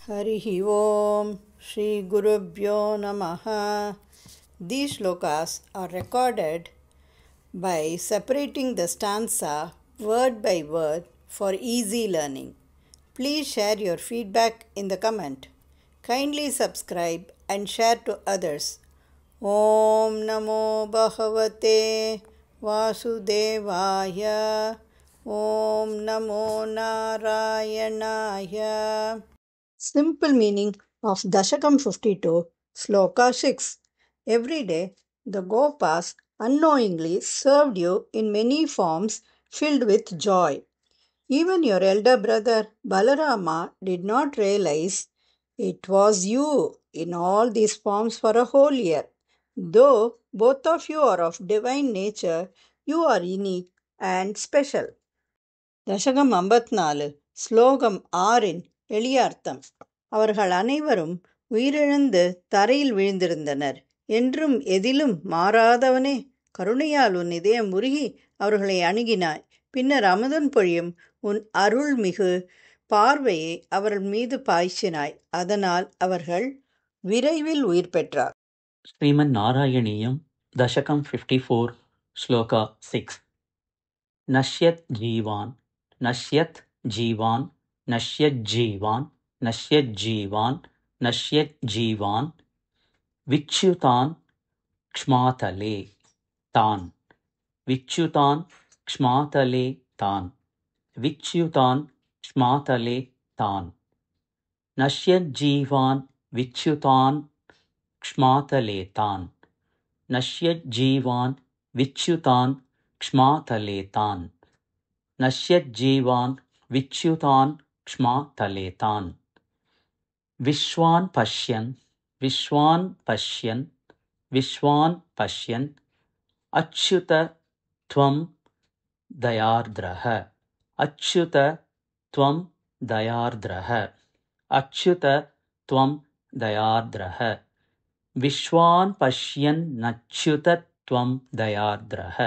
Harihi Om Shri Gurubhyo Namaha. These shlokas are recorded by separating the stanza word by word for easy learning. Please share your feedback in the comment. Kindly subscribe and share to others. Om Namo Bhagavate Vasudevaya. Om Namo Narayanaya. Simple meaning of Dashakam 52, Sloka 6. Every day, the Gopas unknowingly served you in many forms filled with joy. Even your elder brother Balarama did not realize it was you in all these forms for a whole year. Though both of you are of divine nature, you are unique and special. தசகம் 54 ஸ்லோகம் 6 எளிய அர்த்தம். அவர்கள் அனைவரும் உயிரிழந்து தரையில் விழுந்திருந்தனர். என்றும் எதிலும் மாறாதவனே, கருணையால் உன் இதயம் உருகி அவர்களை அணுகினாய். பின்னர் அமுதன் பொழியும் உன் அருள்மிகு பார்வையை அவர்கள் மீது பாய்ச்சினாய். அதனால் அவர்கள் விரைவில் உயிர் பெற்றார். ஸ்ரீமன் நாராயணீயம் தசகம் 54 ஸ்லோகா 6. நஷ்யத் ஜீவான் நஷ்யத் ஜீவான் நஷ்யத் ஜீவான் நஷ்யத் ஜீவான் நஷ்யத் ஜீவான் விச்யுதான் க்ஷ்மாதலே தான் விச்யுதான் க்ஷ்மாதலே தான் விச்யுதான் க்ஷ்மாதலே தான் நஷ்யத் ஜீவான் விச்யுதான் க்ஷ்மாதலே தான் நஷ்யத் ஜீவான் விச்யுதான் க்ஷ்மாதலே தான் நஷ்யத் ஜீவான் விச்யுதான் க்ஷ்மாதலே தான் விஸ்வான் பஷ்யன் விஸ்வான் பஷ்யன் விஸ்வான் பஷ்யன் அச்யுத த்வம் தயார்த்ரஹ அச்யுத த்வம் தயார்த்ரஹ அச்யுத த்வம் தயார்த்ரஹ விஸ்வான் பஷ்யன் நச்யுத த்வம் தயார்த்ரஹ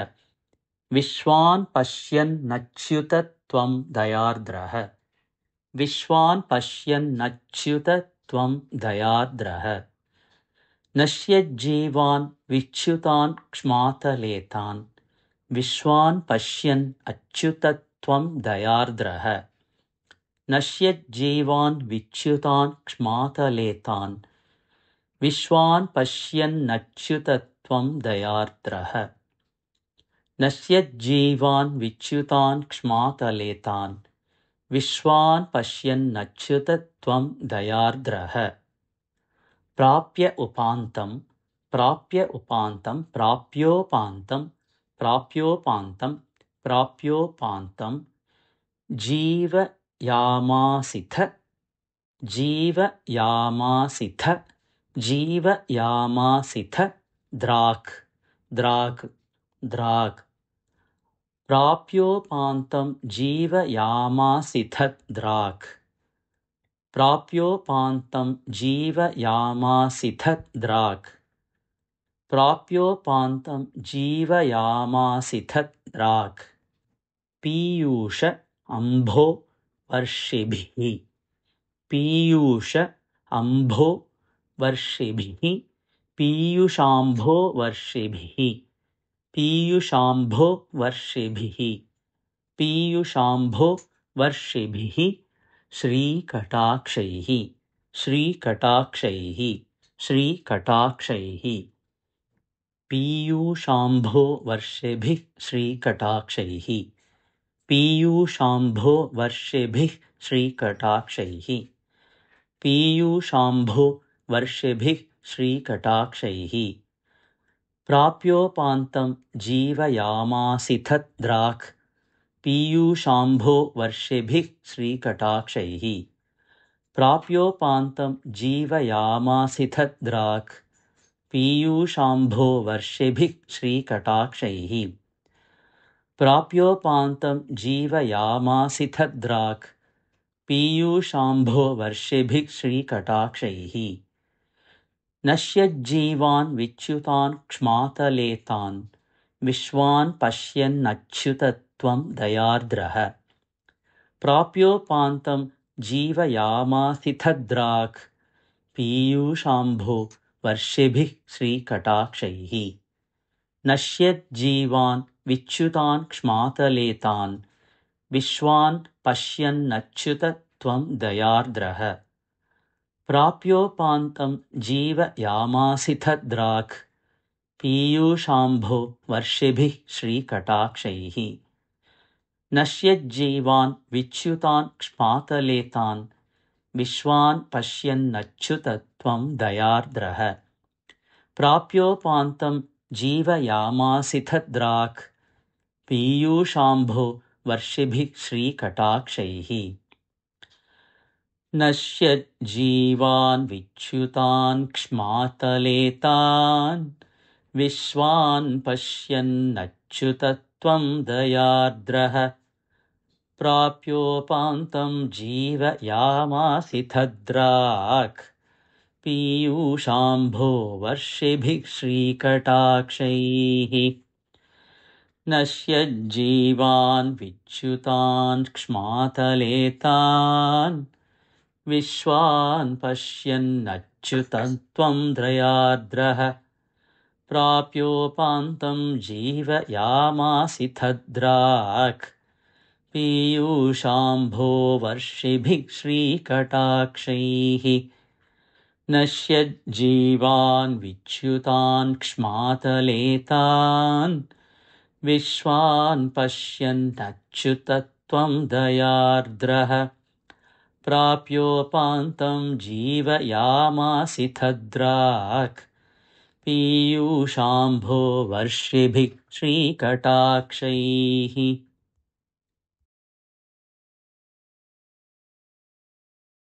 விஸ்வான் பஷ்யன் நச்யுத த்வம் தயார்த்ரஹ விஸ்வான் பஷ்யன் நச்யுத த்வம் தயார்த்ரஹ நஷ்யத் ஜீவான் விச்யுதான் க்ஷ்மாதலே தான் விஸ்வான் பஷ்யன் அச்யுத த்வம் தயார்த்ரஹ நஷ்யத் ஜீவான் விச்யுதான் க்ஷ்மாதலே தான் விஸ்வான் பஷ்யன் நச்யுத த்வம் தயார்த்ரஹ நஷ்யத் ஜீவான் விச்யுதான் க்ஷ்மாதலே தான் விஸ்வான் பஷ்யன் நச்யுத த்வம் தயார்த்ரஹ பிராப்ய உபாந்தம் பிராப்ய உபாந்தம் பிராப்யோபாந்தம் பிராப்யோபாந்தம் பிராப்யோபாந்தம் ஜீவயாமாசித ஜீவயாமாசித ஜீவயாமாசித திராக் திராக் திராக் பிராப்யோபாந்தம் ஜீவயாமாசித திராக் பிராப்யோபாந்தம் ஜீவயாமாசித திராக் பிராப்யோபாந்தம் ஜீவயாமாசித திராக் பீயூஷ அம்போ வர்ஷிபிஹி பீயூஷ அம்போ வர்ஷிபிஹி பீயூஷாம்போ வர்ஷிபிஹி பீயூஷாம்போ வர்ஷிபிஹி பீயூஷாம்போ வர்ஷிபிஹி ஸ்ரீகடாக்ஷைஹி ஸ்ரீகடாக்ஷைஹி ஸ்ரீகடாக்ஷைஹி பீயூஷாம்போ வர்ஷிபிஹி ஸ்ரீகடாக்ஷைஹி பீயூஷாம்போ வர்ஷிபிஹி ஸ்ரீகடாக்ஷைஹி பீயூஷாம்போ வர்ஷிபிஹி ஸ்ரீகடாக்ஷைஹி பிராப்யோபாந்தம் ஜீவயாமாசித திராக் பீயூஷாம்போ வர்ஷிபிஹி ஸ்ரீகடாக்ஷைஹி பிராப்யோபாந்தம் ஜீவயாமாசித திராக் பீயூஷாம்போ வர்ஷிபிஹி ஸ்ரீகடாக்ஷைஹி பிராப்யோபாந்தம் ஜீவயாமாசித திராக் பீயூஷாம்போ வர்ஷிபிஹி ஸ்ரீகடாக்ஷைஹி நஷ்யஜ்ஜீவான் விச்யுதான் க்ஷ்மாதலே தான் விஸ்வான் பஷ்யன் அச்யுத த்வம் தயார்த்ரஹ பிராப்யோபாந்தம் जीवयामासिथद्राक् पीयूषाम्भो वर्षिभिः श्रीकटाक्षैः नश्यज्जीवान् विच्युतान् क्ष्मातलेतान् विश्वान् पश्यन्नच्युत त्वं दयार्द्रः प्राप्योपान्तं जीवयामासिथद्राक् पीयूषाम्भो वर्षिभिः श्रीकटाक्षैः नश्यज्जीवान् विच्युतान् क्ष्मातलेतान् विश्वान् पश्यन्नच्युत त्वं दयार्द्रः प्राप्योपान्तं जीवयामासिथद्राक् पीयूषाम्भो वर्षिभिः श्रीकटाक्षैः नश्यज्जीवान् विच्युतान् क्ष्मातलेतान् विश्वान् पश्यन्नच्युत त्वं दयार्द्रः प्राप्योपान्तं जीवयामासिथद्राक् पीयूषाम्भो वर्षिभिः श्रीकटाक्षैः नश्यज्जीवान् विच्युतान् क्ष्मातलेतान् विश्वान् पश्यन्नच्युत त्वं दयार्द्रः प्राप्योपान्तं जीवयामासिथद्राक् पीयूषाम्भो वर्षिभिः श्रीकटाक्षैः नश्यज्जीवान् विच्युतान् क्ष्मातलेतान् विश्वान् पश्यन्नच्युत त्वं दयार्द्रः प्राप्योपान्तं जीवयामासिथद्राक् पीयूषाम्भो वर्षिभिः श्रीकटाक्षैः